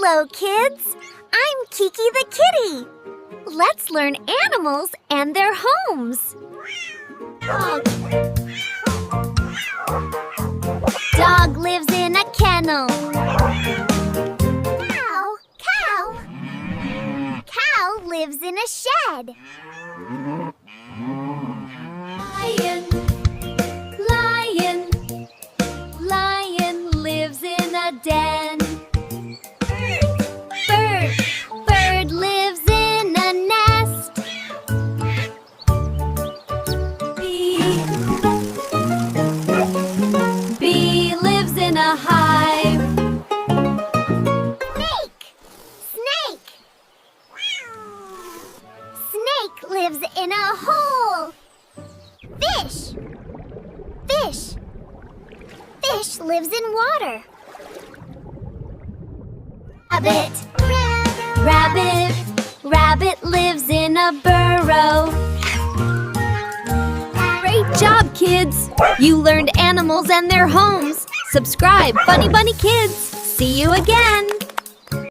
Hello, kids! I'm Kiki the kitty. Let's learn animals and their homes. Dog lives in a kennel. Cow lives in a shed. Lion lives in a den. Bird lives in a nest. Bee lives in a hive. Snake lives in a hole. Fish lives in water. Rabbit lives in a burrow. Great job, kids! You learned animals and their homes. Subscribe, Funny Bunny Kids. See you again!